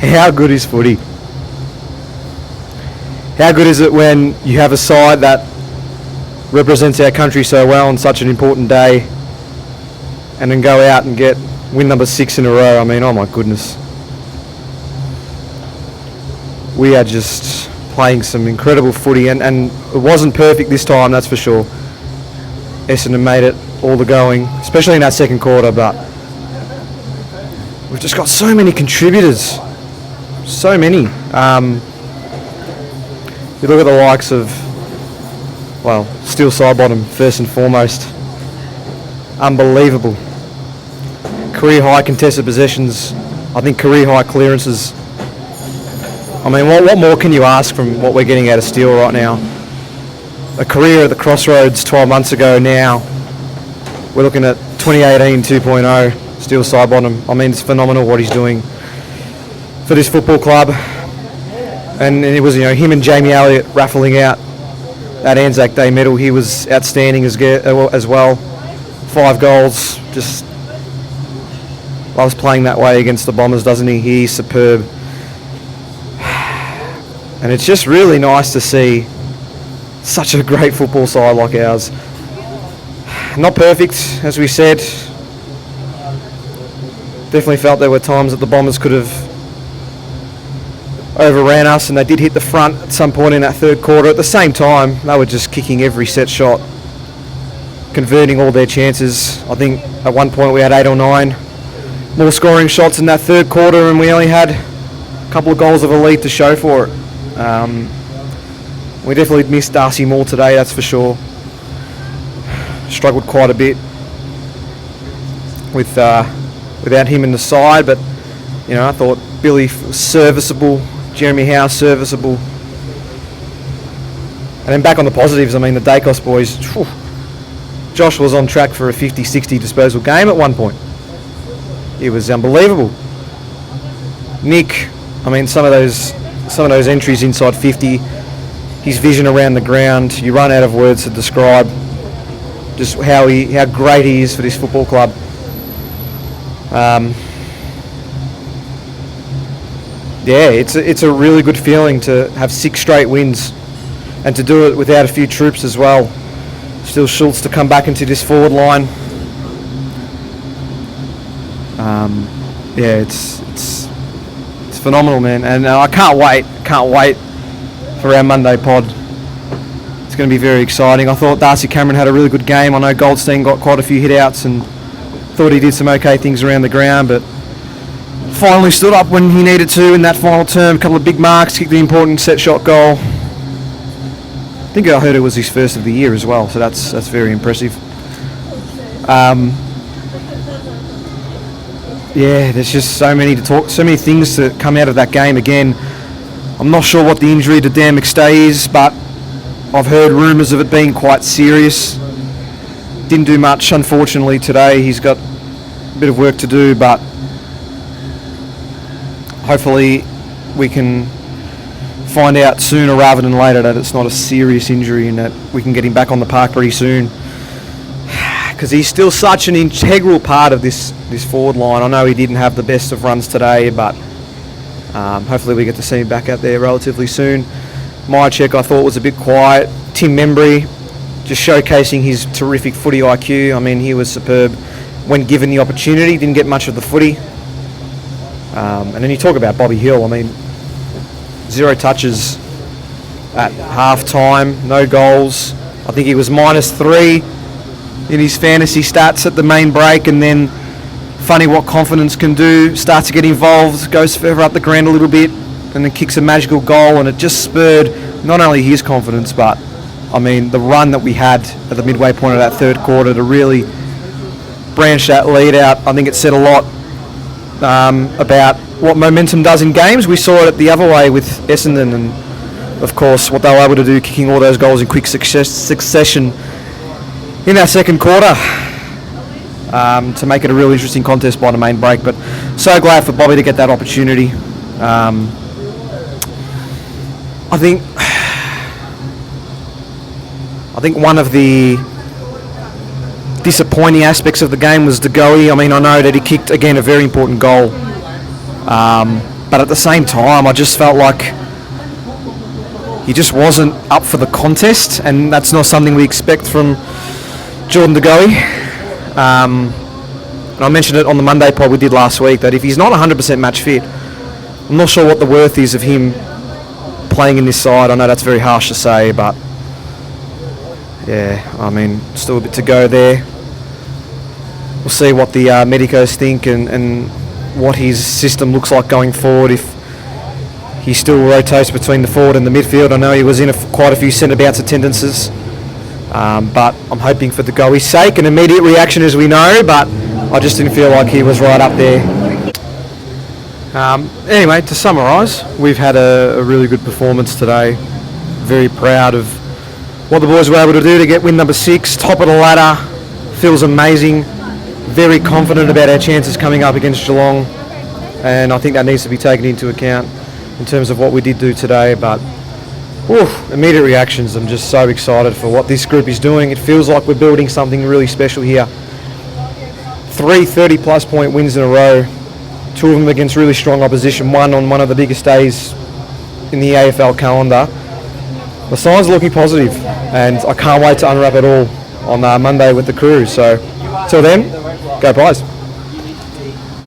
How good is footy? How good is it when you have a side that represents our country so well on such an important day and then go out and get win number 6 in a row? I mean, oh my goodness. We are just playing some incredible footy, and it wasn't perfect this time, that's for sure. Essendon made it all the going, especially in that second quarter, but we've just got so many contributors. So many. You look at the likes of, well, Steele Sidebottom, first and foremost. Unbelievable. Career high contested possessions. I think career high clearances. I mean, what more can you ask from what we're getting out of Steele right now? A career at the crossroads 12 months ago now. We're looking at 2018 2.0, Steele Sidebottom. I mean, it's phenomenal what he's doing for this football club. And it was, him and Jamie Elliott raffling out that Anzac Day medal. He was outstanding as well. 5 goals. Just loves playing that way against the Bombers, doesn't he? He's superb. And it's just really nice to see such a great football side like ours. Not perfect, as we said. Definitely felt there were times that the Bombers could have overran us, and they did hit the front at some point in that third quarter. At the same time, they were just kicking every set shot, converting all their chances. I think at one point we had 8 or 9 more scoring shots in that third quarter, and we only had a couple of goals of a lead to show for it. We definitely missed Darcy Moore today, that's for sure. Struggled quite a bit without him in the side, but I thought Billy was serviceable, Jeremy Howe serviceable. And then back on the positives, I mean, the Dacos boys, Josh was on track for a 50-60 disposal game at one point. It was unbelievable. Nick, I mean, some of those entries inside 50, his vision around the ground, you run out of words to describe just how great he is for this football club. It's a really good feeling to have 6 straight wins and to do it without a few troops as well. Still Schultz to come back into this forward line. It's phenomenal, man, and I can't wait for our Monday pod. It's going to be very exciting. I thought Darcy Cameron had a really good game. I know Goldstein got quite a few hit outs and thought he did some okay things around the ground, but finally stood up when he needed to in that final term. A couple of big marks, kicked the important set shot goal. I think I heard it was his first of the year as well, so that's very impressive. There's just so many things to come out of that game. Again, I'm not sure what the injury to Dan McStay is, but I've heard rumours of it being quite serious. Didn't do much, unfortunately, today. He's got a bit of work to do, but hopefully we can find out sooner rather than later that it's not a serious injury and that we can get him back on the park pretty soon. Because he's still such an integral part of this forward line. I know he didn't have the best of runs today, but hopefully we get to see him back out there relatively soon. Myercheck I thought was a bit quiet. Tim Membry just showcasing his terrific footy IQ. I mean, he was superb when given the opportunity. Didn't get much of the footy. And then you talk about Bobby Hill. I mean, 0 touches at half time, no goals. I think he was -3 in his fantasy stats at the main break, and then funny what confidence can do. Starts to get involved, goes further up the ground a little bit, and then kicks a magical goal, and it just spurred not only his confidence, but I mean the run that we had at the midway point of that third quarter to really branch that lead out. I think it said a lot about what momentum does in games. We saw it the other way with Essendon, and of course what they were able to do, kicking all those goals in quick succession in our second quarter to make it a real interesting contest by the main break. But so glad for Bobby to get that opportunity. I think one of the disappointing aspects of the game was De Goey. I mean, I know that he kicked, again, a very important goal. But at the same time, I just felt like he just wasn't up for the contest, and that's not something we expect from Jordan De Goey. And I mentioned it on the Monday pod we did last week, that if he's not 100% match fit, I'm not sure what the worth is of him playing in this side. I know that's very harsh to say, but yeah, I mean, still a bit to go there. We'll see what the medicos think and what his system looks like going forward, if he still rotates between the forward and the midfield. I know he was in quite a few centre bounce attendances, but I'm hoping for De Goey's sake. An immediate reaction, as we know, but I just didn't feel like he was right up there. Anyway, to summarise, we've had a really good performance today. Very proud of what the boys were able to do to win number 6, top of the ladder. Feels amazing. Very confident about our chances coming up against Geelong, and I think that needs to be taken into account in terms of what we did do today. But immediate reactions, I'm just so excited for what this group is doing. It feels like we're building something really special here. 3 30-plus point wins in a row, 2 of them against really strong opposition, one on one of the biggest days in the AFL calendar. The signs are looking positive, and I can't wait to unwrap it all on Monday with the crew. So, till then, go Pies.